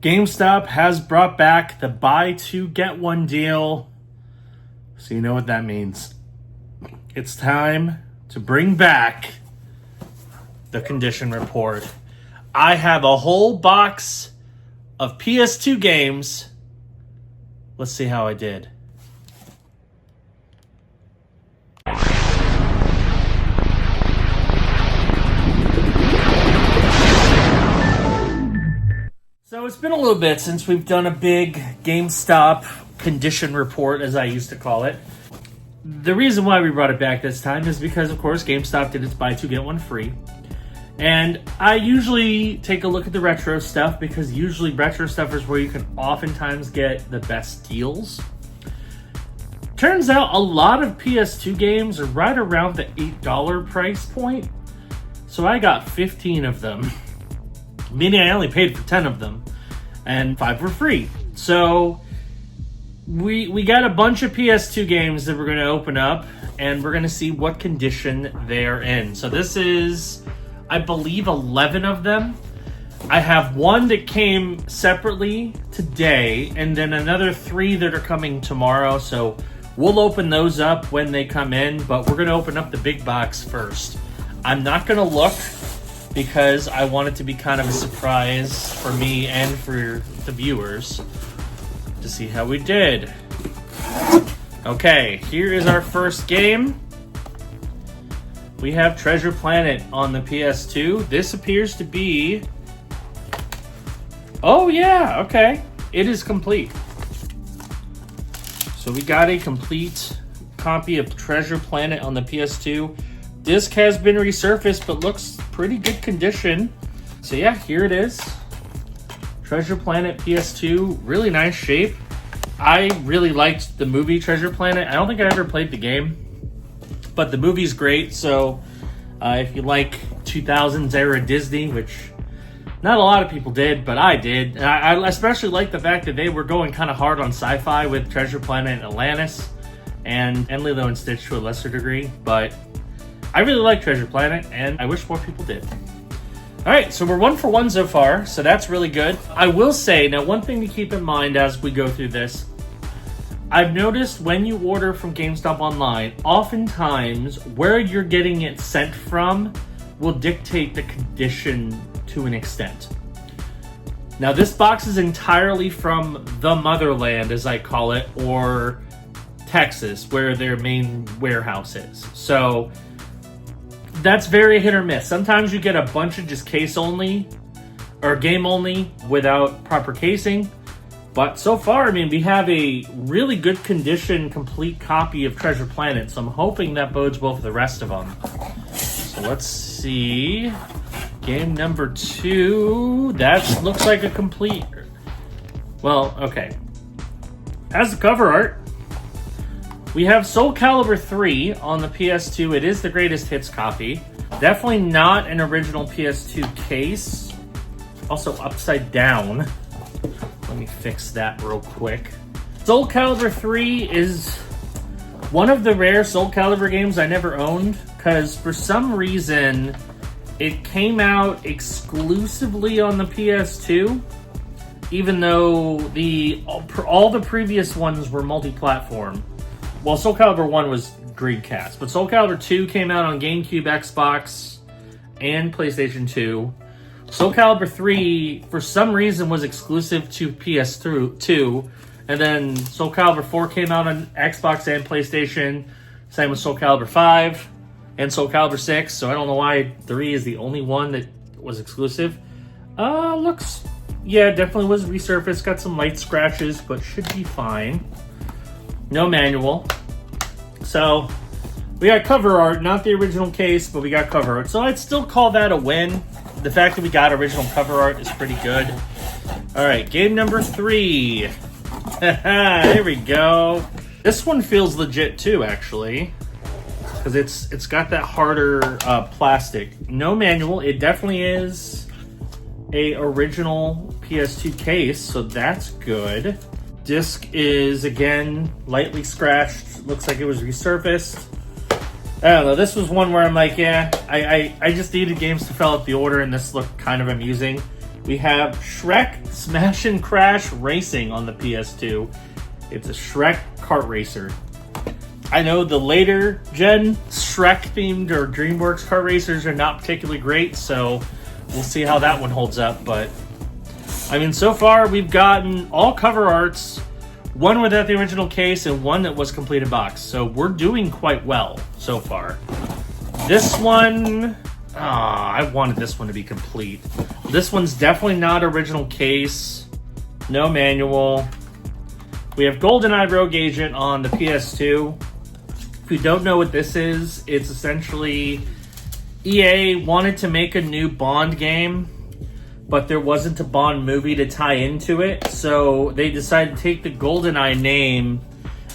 GameStop has brought back the buy two, get one deal. So you know what that means. It's time to bring back the condition report. I have a whole box of PS2 games. Let's see how I did. So it's been a little bit since we've done a big GameStop condition report, as I used to call it. The reason why we brought it back this time is because, of course, GameStop did its buy two, get one free. And I usually take a look at the retro stuff because usually retro stuff is where you can oftentimes get the best deals. Turns out a lot of PS2 games are right around the $8 price point. So I got 15 of them. Meaning I only paid for 10 of them, and 5 were free. So we got a bunch of PS2 games that we're going to open up, and we're going to see what condition they're in. So this is, I believe, 11 of them. I have one that came separately today, and then another 3 that are coming tomorrow. So we'll open those up when they come in, but we're going to open up the big box first. I'm not going to look, because I want it to be kind of a surprise for me and for the viewers to see how we did. Okay, here is our first game. We have Treasure Planet on the PS2. This appears to be... Oh yeah, okay. It is complete. So we got a complete copy of Treasure Planet on the PS2. Disc has been resurfaced, but looks pretty good condition. So yeah, here it is. Treasure Planet PS2, really nice shape. I really liked the movie Treasure Planet. I don't think I ever played the game, but the movie's great. So if you like 2000s era Disney, which not a lot of people did, but I did. And I especially like the fact that they were going kind of hard on sci-fi with Treasure Planet and Atlantis, and Lilo and Stitch to a lesser degree, but I really like Treasure Planet, and I wish more people did. Alright, so we're 1 for 1 so far, so that's really good. I will say, now one thing to keep in mind as we go through this, I've noticed when you order from GameStop online, oftentimes where you're getting it sent from will dictate the condition to an extent. Now this box is entirely from the motherland, as I call it, or Texas, where their main warehouse is. So that's very hit or miss. Sometimes you get a bunch of just case only or game only without proper casing. But so far, I mean, we have a really good condition, complete copy of Treasure Planet. So I'm hoping that bodes well for the rest of them. So let's see. Game number 2. That looks like a complete... Well, okay. As the cover art, we have Soul Calibur 3 on the PS2. It is the greatest hits copy. Definitely not an original PS2 case. Also upside down. Let me fix that real quick. Soul Calibur 3 is one of the rare Soul Calibur games I never owned, because for some reason it came out exclusively on the PS2, even though all the previous ones were multi-platform. Well, Soul Calibur 1 was Dreamcast, but Soul Calibur 2 came out on GameCube, Xbox, and PlayStation 2. Soul Calibur 3, for some reason, was exclusive to PS2, and then Soul Calibur 4 came out on Xbox and PlayStation. Same with Soul Calibur 5 and Soul Calibur 6, so I don't know why 3 is the only one that was exclusive. Looks... Yeah, definitely was resurfaced, got some light scratches, but should be fine. No manual. So, we got cover art, not the original case, but we got cover art. So I'd still call that a win. The fact that we got original cover art is pretty good. Alright, game number 3. There we go. This one feels legit too, actually. Because it's got that harder plastic. No manual. It definitely is a original PS2 case, so that's good. Disc is, again, lightly scratched. Looks like it was resurfaced. I don't know, this was one where I'm like, yeah, I just needed games to fill out the order, and this looked kind of amusing. We have Shrek Smash and Crash Racing on the PS2. It's a Shrek kart racer. I know the later gen Shrek themed or DreamWorks kart racers are not particularly great, so we'll see how that one holds up. But I mean, so far we've gotten all cover arts, one without the original case and one that was completed box. So we're doing quite well so far. This one, I wanted this one to be complete. This one's definitely not original case, no manual. We have GoldenEye Rogue Agent on the PS2. If you don't know what this is, it's essentially EA wanted to make a new Bond game, but there wasn't a Bond movie to tie into it, so they decided to take the GoldenEye name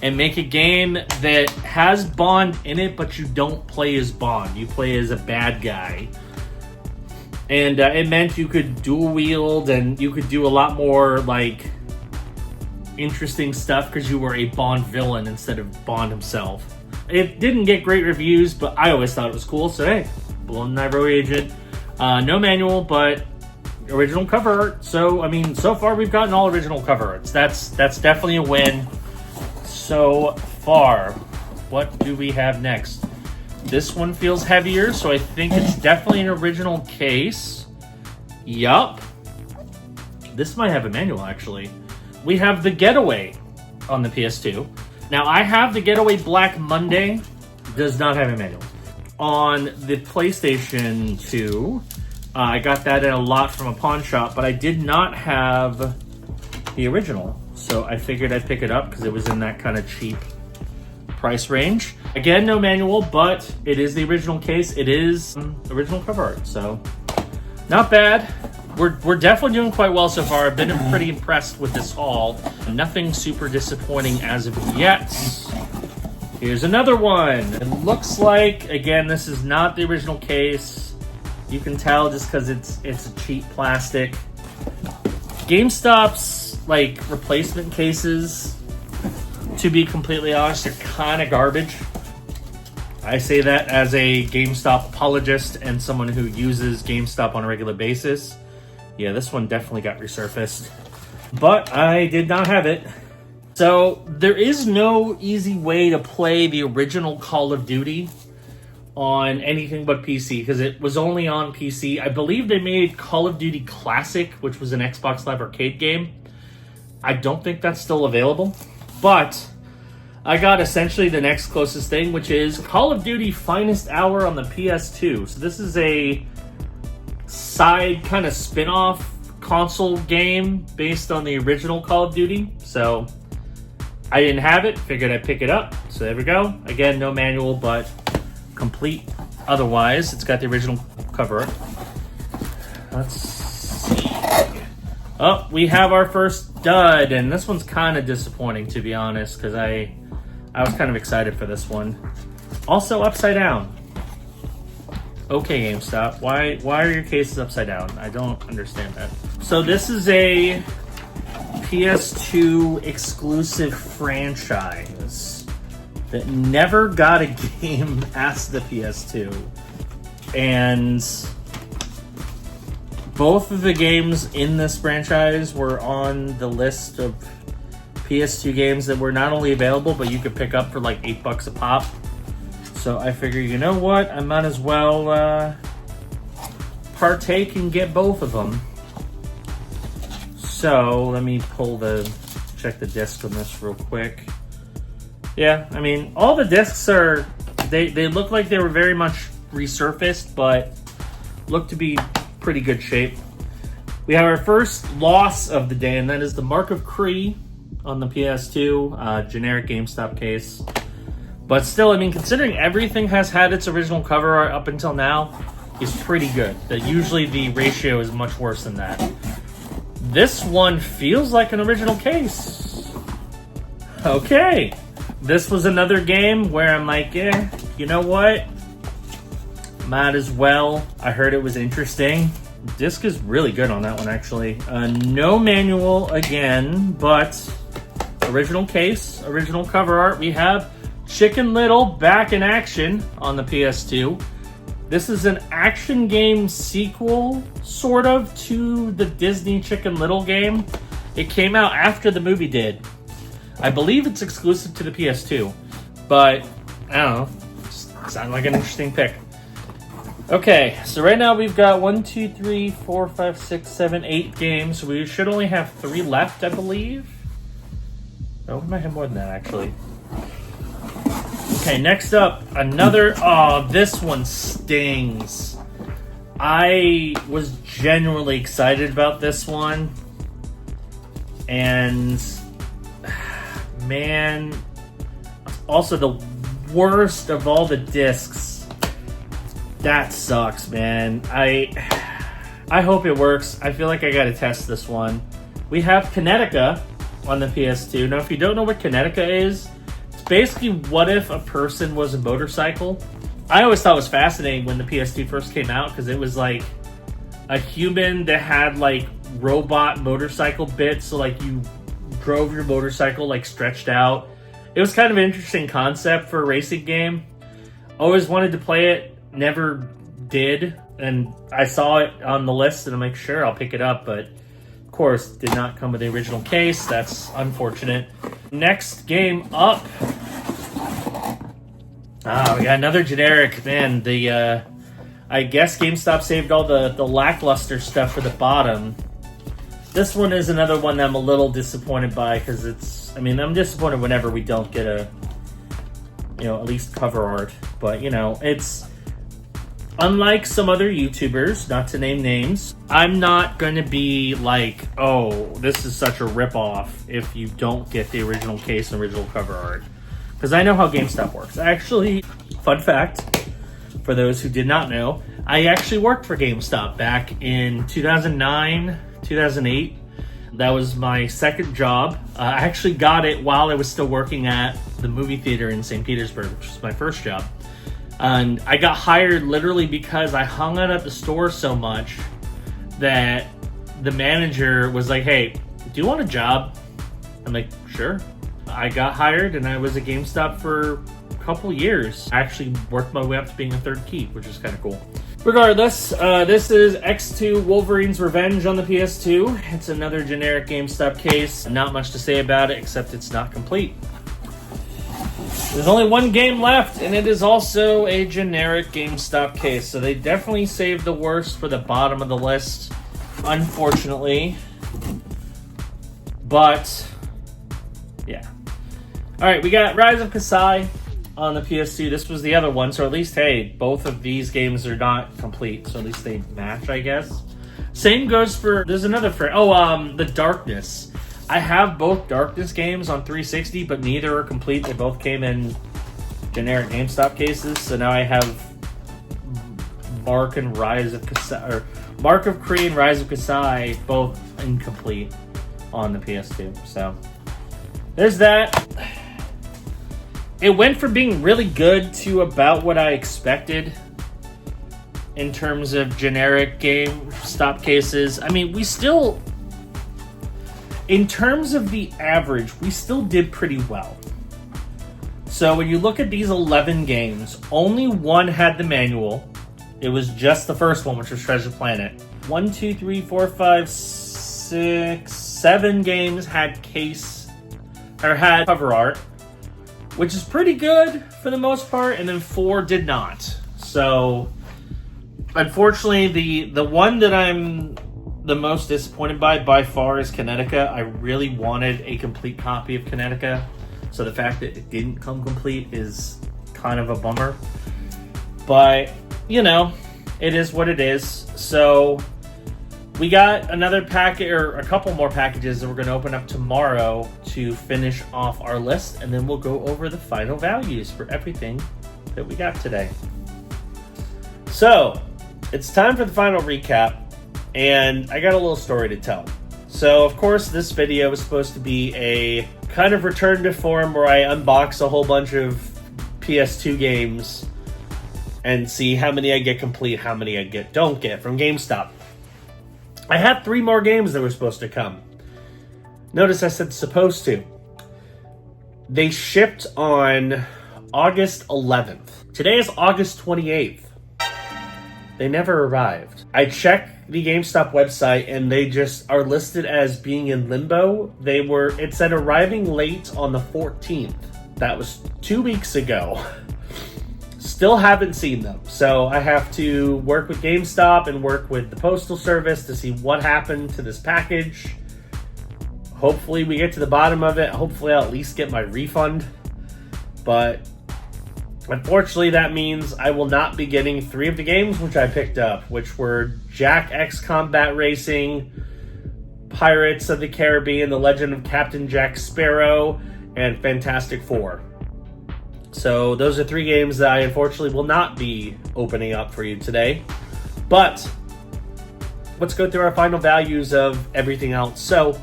and make a game that has Bond in it, but you don't play as Bond. You play as a bad guy. And it meant you could dual wield and you could do a lot more, like, interesting stuff because you were a Bond villain instead of Bond himself. It didn't get great reviews, but I always thought it was cool, so hey, GoldenEye Rogue Agent. No manual, but original cover art. So, I mean, so far we've gotten all original cover arts. That's definitely a win so far. What do we have next? This one feels heavier, so I think it's definitely an original case. Yup. This might have a manual, actually. We have The Getaway on the PS2. Now, I have The Getaway Black Monday. Does not have a manual. On the PlayStation 2, I got that in a lot from a pawn shop, but I did not have the original. So I figured I'd pick it up because it was in that kind of cheap price range. Again, no manual, but it is the original case. It is original cover art, so not bad. We're definitely doing quite well so far. I've been pretty impressed with this haul. Nothing super disappointing as of yet. Here's another one. It looks like, again, this is not the original case. You can tell just because it's a cheap plastic. GameStop's like replacement cases, to be completely honest, are kind of garbage. I say that as a GameStop apologist and someone who uses GameStop on a regular basis. Yeah, this one definitely got resurfaced, but I did not have it. So there is no easy way to play the original Call of Duty on anything but PC because it was only on PC. I believe they made Call of Duty Classic, which was an Xbox Live Arcade game. I don't think that's still available, but I got essentially the next closest thing, which is Call of Duty Finest Hour on the PS2. So this is a side kind of spin-off console game based on the original Call of Duty. So I didn't have it, figured I'd pick it up. So there we go. Again, no manual, but complete otherwise. It's got the original cover. Let's see. Oh, we have our first dud, and this one's kind of disappointing, to be honest, because I was kind of excited for this one. Also upside down. Okay, GameStop, why are your cases upside down? I don't understand that. So this is a PS2 exclusive franchise that never got a game past the PS2. And both of the games in this franchise were on the list of PS2 games that were not only available, but you could pick up for like $8 a pop. So I figure, you know what? I might as well partake and get both of them. So let me check the disc on this real quick. Yeah, I mean, all the discs are, they look like they were very much resurfaced, but look to be pretty good shape. We have our first loss of the day, and that is the Mark of Cree on the PS2, generic GameStop case. But still, I mean, considering everything has had its original cover art up until now, is pretty good. That usually the ratio is much worse than that. This one feels like an original case. Okay. This was another game where I'm like, you know what? Might as well. I heard it was interesting. Disc is really good on that one, actually. No manual again, but original case, original cover art. We have Chicken Little back in action on the PS2. This is an action game sequel, sort of, to the Disney Chicken Little game. It came out after the movie did. I believe it's exclusive to the PS2, but I don't know. Sounds like an interesting pick. Okay, so right now we've got 1, 2, 3, 4, 5, 6, 7, 8 games. We should only have 3 left, I believe. Oh, we might have more than that, actually. Okay, next up, another... Oh, this one stings. I was genuinely excited about this one. And... Man... Also, the worst of all the discs. That sucks, man. I hope it works. I feel like I gotta test this one. We have Kinetica on the PS2. Now, if you don't know what Kinetica is... Basically, what if a person was a motorcycle? I always thought it was fascinating when the PS2 first came out because it was like a human that had like robot motorcycle bits, so like you drove your motorcycle like stretched out. It was kind of an interesting concept for a racing game. Always wanted to play it, never did, and I saw it on the list and I'm like, sure, I'll pick it up, but of course, did not come with the original case. That's unfortunate. Next game up. We got another generic. Man, I guess GameStop saved all the lackluster stuff for the bottom. This one is another one that I'm a little disappointed by because it's... I mean, I'm disappointed whenever we don't get a... at least cover art. But, it's... Unlike some other YouTubers, not to name names, I'm not going to be like, oh, this is such a ripoff if you don't get the original case and original cover art. Because I know how GameStop works. Actually, fun fact, for those who did not know, I actually worked for GameStop back in 2009, 2008. That was my second job. I actually got it while I was still working at the movie theater in St. Petersburg, which was my first job. And I got hired literally because I hung out at the store so much that the manager was like, hey, do you want a job? I'm like, sure. I got hired and I was at GameStop for a couple years. I actually worked my way up to being a third key, which is kind of cool. Regardless, this is X2 Wolverine's Revenge on the PS2. It's another generic GameStop case. Not much to say about it, except it's not complete. There's only one game left, and it is also a generic GameStop case. So they definitely saved the worst for the bottom of the list, unfortunately. But, yeah. Alright, we got Rise of Kasai on the PS2. This was the other one, so at least, hey, both of these games are not complete. So at least they match, I guess. Same goes for, there's another for, The Darkness. I have both Darkness games on 360, but neither are complete. They both came in generic GameStop cases. So now I have Mark and Rise of Kasai, or Mark of Kree and Rise of Kasai, both incomplete on the PS2. So there's that. It went from being really good to about what I expected in terms of generic GameStop cases. I mean, we still... In terms of the average, we still did pretty well. So when you look at these 11 games, only one had the manual. It was just the first one, which was Treasure Planet. 1, 2, 3, 4, 5, 6, 7 games had had cover art, which is pretty good for the most part, and then 4 did not. So, unfortunately, the one that I'm the most disappointed by far is Kinetica. I really wanted a complete copy of Kinetica, so the fact that it didn't come complete is kind of a bummer. But, it is what it is. So, we got another packet, or a couple more packages that we're going to open up tomorrow to finish off our list, and then we'll go over the final values for everything that we got today. So, it's time for the final recap. And I got a little story to tell. So, of course, this video was supposed to be a kind of return to form where I unbox a whole bunch of PS2 games and see how many I get complete, how many I don't get from GameStop. I had 3 more games that were supposed to come. Notice I said supposed to. They shipped on August 11th. Today is August 28th. They never arrived. I checked the GameStop website and they just are listed as being in limbo. It said arriving late on the 14th. That was 2 weeks ago. Still haven't seen them. So I have to work with GameStop and work with the Postal Service to see what happened to this package. Hopefully we get to the bottom of it. Hopefully I'll at least get my refund. But unfortunately, that means I will not be getting 3 of the games which I picked up, which were Jack X Combat Racing, Pirates of the Caribbean, The Legend of Captain Jack Sparrow, and Fantastic Four. So those are 3 games that I unfortunately will not be opening up for you today. But let's go through our final values of everything else. So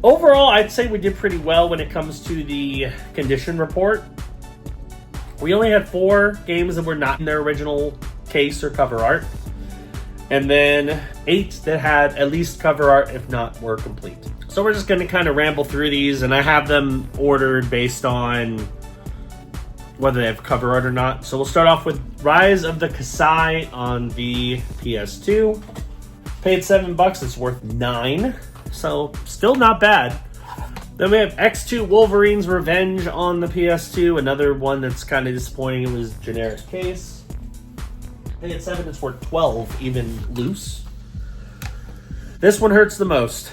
overall, I'd say we did pretty well when it comes to the condition report. We only had 4 games that were not in their original case or cover art. And then 8 that had at least cover art, if not were complete. So we're just going to kind of ramble through these, and I have them ordered based on whether they have cover art or not. So we'll start off with Rise of the Kasai on the PS2. Paid $7, it's worth $9. So still not bad. Then we have X2 Wolverine's Revenge on the PS2. Another one that's kind of disappointing. It was generic case. Paid $7, it's worth $12, even loose. This one hurts the most.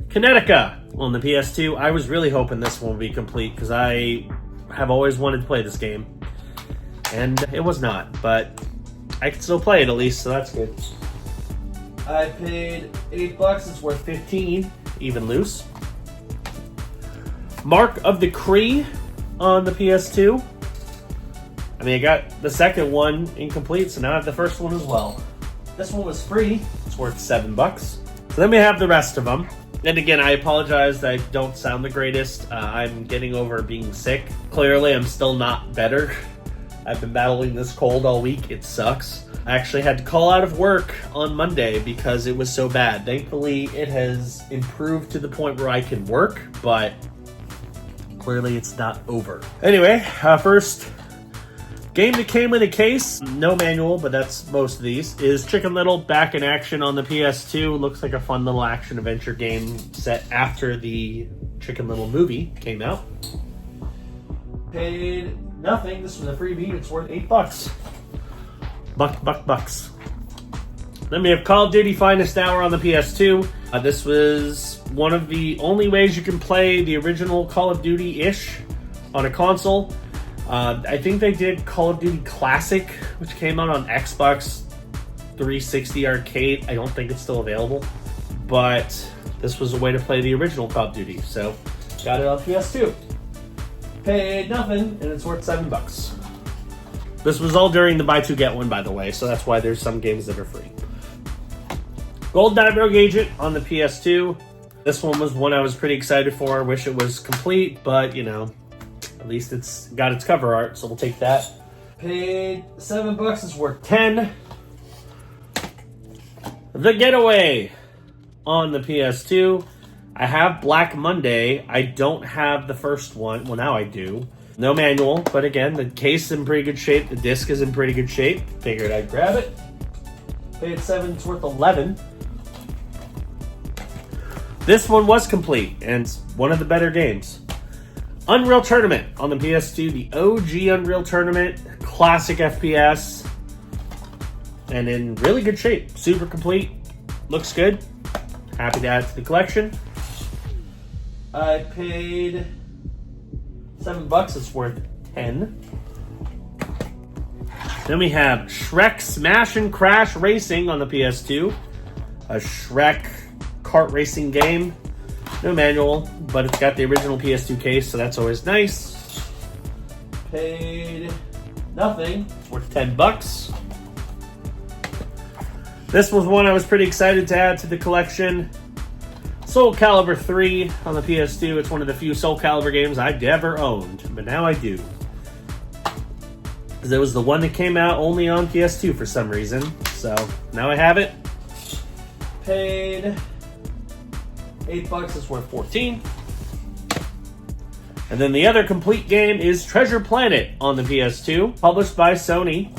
Kinetica on the PS2. I was really hoping this one would be complete because I have always wanted to play this game. And it was not, but I can still play it at least, so that's good. I paid $8, it's worth $15, even loose. Mark of the Cree on the PS2. I mean, I got the second one incomplete, so now I have the first one as well. This one was free, it's worth $7. So then we have the rest of them. And again, I apologize that I don't sound the greatest. I'm getting over being sick. Clearly, I'm still not better. I've been battling this cold all week. It sucks. I actually had to call out of work on Monday because it was so bad. Thankfully, it has improved to the point where I can work, but clearly it's not over. Anyway, first game that came in a case, no manual, but that's most of these, is Chicken Little Back in Action on the PS2. Looks like a fun little action-adventure game set after the Chicken Little movie came out. Paid nothing. This was a freebie. It's worth $8. Bucks. Then we have Call of Duty Finest Hour on the PS2. This was one of the only ways you can play the original Call of Duty-ish on a console. I think they did Call of Duty Classic, which came out on Xbox 360 Arcade. I don't think it's still available, but this was a way to play the original Call of Duty, so got it on PS2. Paid nothing, and it's worth $7. This was all during the buy two get one, by the way, so that's why there's some games that are free. GoldenEye Rogue Agent on the PS2. This one was one I was pretty excited for. Wish it was complete, but you know, at least it's got its cover art, so we'll take that. Paid $7, it's worth $10. The Getaway on the PS2. I have Black Monday. I don't have the first one. Well, now I do. No manual, but again, the case is in pretty good shape. The disc is in pretty good shape. Figured I'd grab it. Paid $7, it's worth $11. This one was complete, and it's one of the better games. Unreal Tournament on the PS2, the OG Unreal Tournament, classic FPS, and in really good shape. Super complete, looks good. Happy to add it to the collection. I paid $7, it's worth $10. Then we have Shrek Smash and Crash Racing on the PS2, a Shrek kart racing game. No manual, but it's got the original PS2 case, so that's always nice. Paid nothing. It's worth $10. This was one I was pretty excited to add to the collection. Soul Calibur 3 on the PS2. It's one of the few Soul Calibur games I've ever owned, but now I do. Because it was the one that came out only on PS2 for some reason. So now I have it. Paid $8, it's worth $14. And then the other complete game is Treasure Planet on the PS2, published by Sony.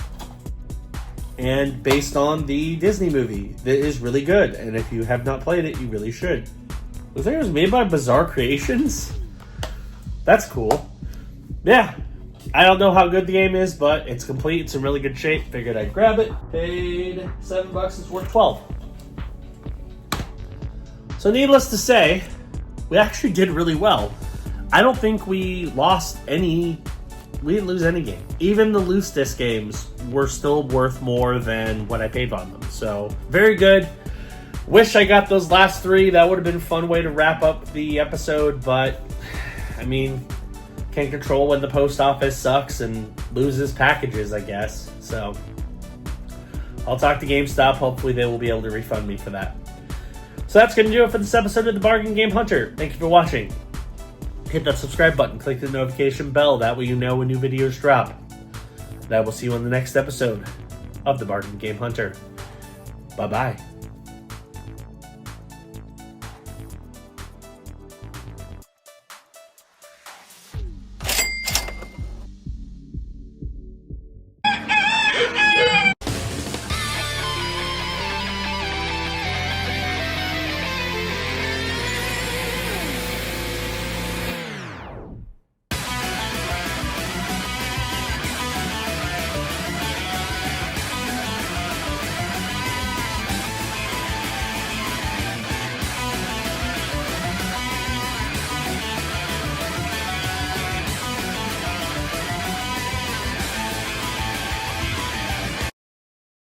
and based on the Disney movie that is really good. And if you have not played it, you really should. Looks like it was made by Bizarre Creations. That's cool. Yeah. I don't know how good the game is, but it's complete. It's in really good shape. Figured I'd grab it. Paid $7. It's worth $12. So needless to say, we actually did really well. I don't think we lost any. We didn't lose any game. Even the loose disc games were still worth more than what I paid on them. So very good. Wish I got those last 3. That would have been a fun way to wrap up the episode. But I mean, can't control when the post office sucks and loses packages, I guess. So I'll talk to GameStop. Hopefully they will be able to refund me for that. So that's going to do it for this episode of the Bargain Game Hunter. Thank you for watching. Hit that subscribe button. Click the notification bell. That way you know when new videos drop. And I will see you on the next episode of the Bargain Game Hunter. Bye-bye.